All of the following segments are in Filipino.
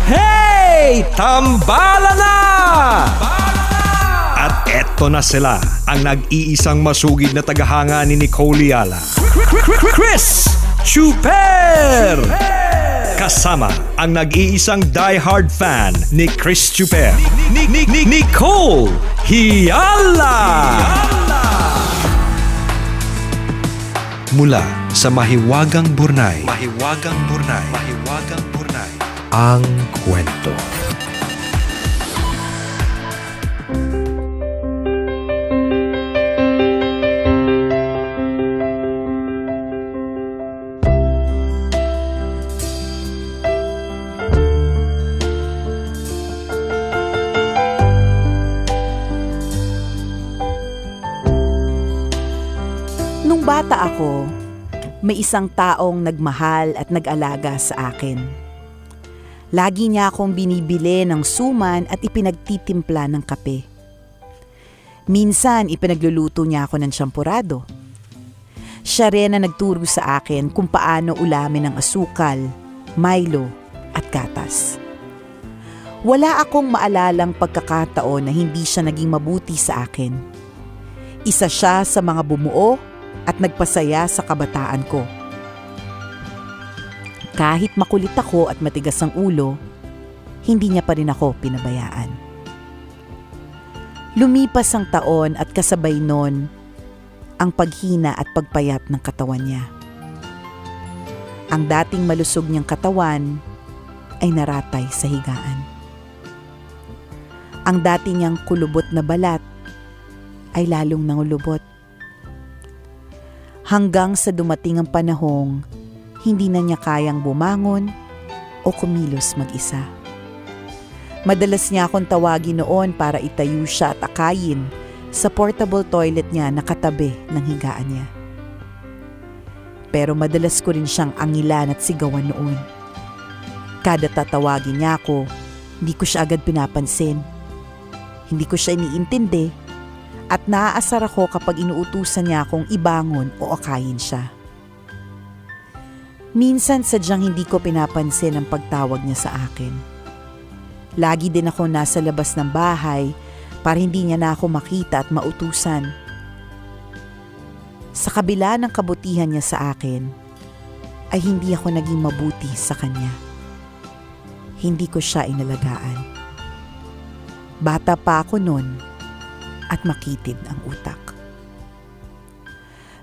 Hey! Tambala na! At eto na sila, ang nag-iisang masugid na tagahanga ni Nicole Yala. Chris Chuper! Kasama ang nag-iisang die-hard fan ni Chris Chuper, Nicole Yala! Mula sa Mahiwagang Burnay, ang kwento. Nung bata ako, may isang taong nagmahal at nag-alaga sa akin. Lagi niya akong binibili ng suman at ipinagtitimpla ng kape. Minsan, ipinagluluto niya ako ng tsampurado. Siya rin na nagturo sa akin kung paano ulamin ng asukal, Milo at gatas. Wala akong maalalang pagkakataon na hindi siya naging mabuti sa akin. Isa siya sa mga bumuo at nagpasaya sa kabataan ko. Kahit makulit ako at matigas ang ulo, hindi niya pa rin ako pinabayaan. Lumipas ang taon at kasabay nun ang paghina at pagpayat ng katawan niya. Ang dating malusog niyang katawan ay naratay sa higaan. Ang dati niyang kulubot na balat ay lalong nangulubot. Hanggang sa dumating ang panahong hindi na niya kayang bumangon o kumilos mag-isa. Madalas niya akong tawagin noon para itayo siya at akayin sa portable toilet niya na katabi ng higaan niya. Pero madalas ko rin siyang angilan at sigawan noon. Kada tatawagin niya ako, hindi ko siya agad pinapansin. Hindi ko siya iniintindi. At naaasar ako kapag inuutusan niya akong ibangon o akayin siya. Minsan sadyang hindi ko pinapansin ang pagtawag niya sa akin. Lagi din ako nasa labas ng bahay para hindi niya na ako makita at mautusan. Sa kabila ng kabutihan niya sa akin, ay hindi ako naging mabuti sa kanya. Hindi ko siya inalagaan. Bata pa ako noon at makitid ang utak.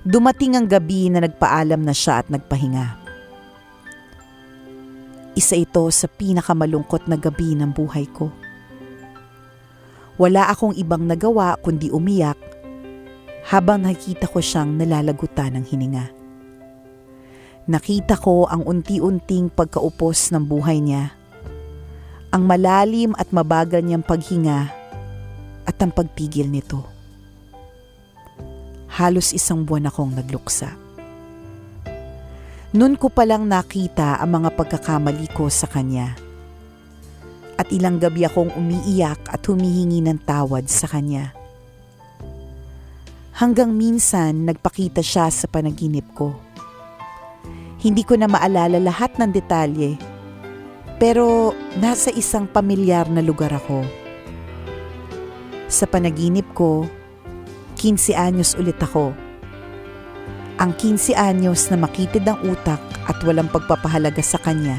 Dumating ang gabi na nagpaalam na siya at nagpahinga. Isa ito sa pinakamalungkot na gabi ng buhay ko. Wala akong ibang nagawa kundi umiyak habang nakita ko siyang nalalagutan ng hininga. Nakita ko ang unti-unting pagkaupos ng buhay niya, ang malalim at mabagal niyang paghinga at ang pagpigil nito. Halos 1 buwan akong nagluksa. Noon ko palang nakita ang mga pagkakamali ko sa kanya. At ilang gabi akong umiiyak at humihingi ng tawad sa kanya. Hanggang minsan nagpakita siya sa panaginip ko. Hindi ko na maalala lahat ng detalye, pero nasa isang pamilyar na lugar ako. Sa panaginip ko, 15 anyos ulit ako. Ang 15 anyos na makitid ang utak at walang pagpapahalaga sa kanya.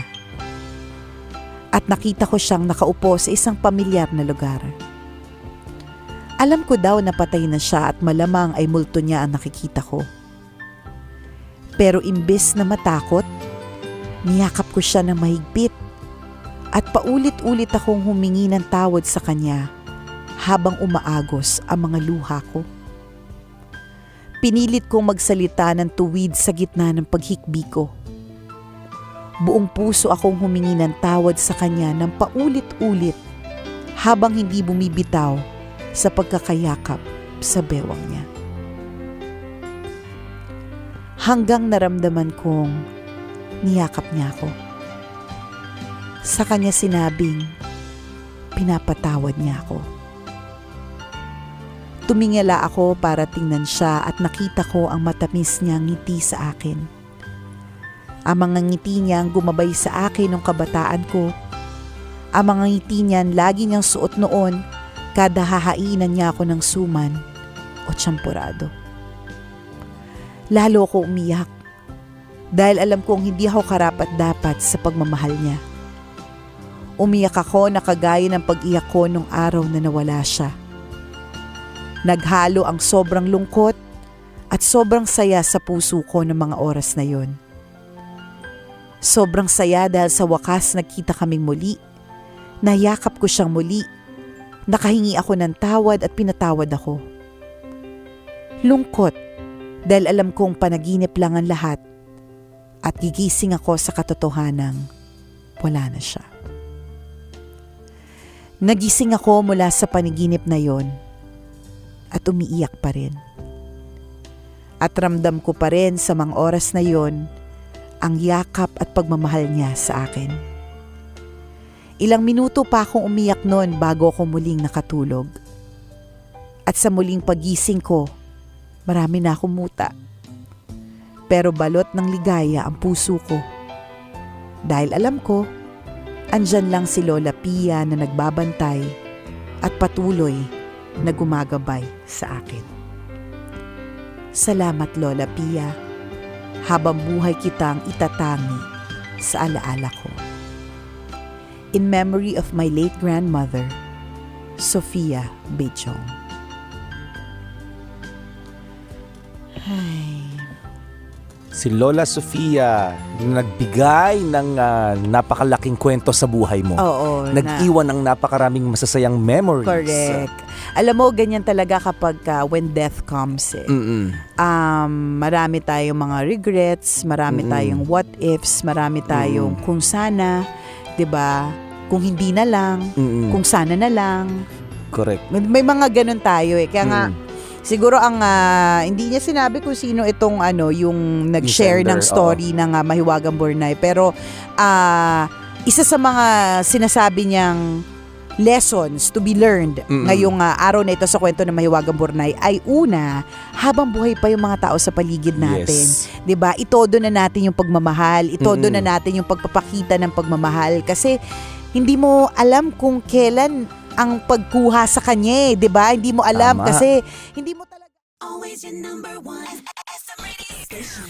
At nakita ko siyang nakaupo sa isang pamilyar na lugar. Alam ko daw na patay na siya at malamang ay multo niya ang nakikita ko. Pero imbes na matakot, niyakap ko siya ng mahigpit at paulit-ulit akong humingi ng tawad sa kanya habang umaagos ang mga luha ko. Pinilit kong magsalita ng tuwid sa gitna ng paghikbi ko. Buong puso akong humingi ng tawad sa kanya ng paulit-ulit habang hindi bumibitaw sa pagkakayakap sa bewang niya. Hanggang naramdaman kong niyakap niya ako. Sa kanya sinabing pinapatawad niya ako. Tumingala ako para tingnan siya at nakita ko ang matamis niyang ngiti sa akin. Ang mga ngiti niyang gumabay sa akin nung kabataan ko Ang mga ngiti niyan lagi niyang suot noon kada hahainan niya ako ng suman o tsampurado. Lalo ko umiyak dahil alam kong hindi ako karapat-dapat sa pagmamahal niya. Umiyak ako na kagaya ng pag-iyak ko nung araw na nawala siya. Naghalo ang sobrang lungkot at sobrang saya sa puso ko ng mga oras na yon. Sobrang saya dahil sa wakas nagkita kaming muli. Nayakap ko siyang muli. Nakahingi ako ng tawad at pinatawad ako. Lungkot dahil alam kong panaginip lang ang lahat at gigising ako sa katotohanang wala na siya. Nagising ako mula sa panaginip na yon at umiiyak pa rin. At ramdam ko pa rin sa mga oras na yon ang yakap at pagmamahal niya sa akin. Ilang minuto pa akong umiyak noon bago ako muling nakatulog. At sa muling pagising ko, marami na akong muta. Pero balot ng ligaya ang puso ko. Dahil alam ko, andyan lang si Lola Pia na nagbabantay at patuloy na gumagabay sa akin. Salamat Lola Pia, habang buhay kitang itatangi sa alaala ko. In memory of my late grandmother, Sofia Bechong. Ay. Si Lola Sofia, nagbigay ng napakalaking kwento sa buhay mo. Oo. Nag-iwan ng napakaraming masasayang memories. Correct. Alam mo, ganyan talaga kapag when death comes. Marami tayong mga regrets, marami tayong what ifs, marami tayong kung sana, 'di ba? Kung hindi na lang, kung sana na lang. Correct. May mga ganun tayo eh. Kaya nga siguro ang hindi niya sinabi kung sino itong yung nag-share ng story ng Mahiwagang Burnay, pero isa sa mga sinasabi niyang lessons to be learned ngayong araw na ito sa kwento ng Mahiwagang Burnay ay una, habang buhay pa yung mga tao sa paligid natin. Yes. 'Di ba? Itodo na natin yung pagmamahal, itodo na natin yung pagpapakita ng pagmamahal kasi hindi mo alam kung kailan ang pagkuha sa kanya, 'di ba? Hindi mo alam. Tama. Kasi hindi mo talaga Always your number one. SM Radio Station.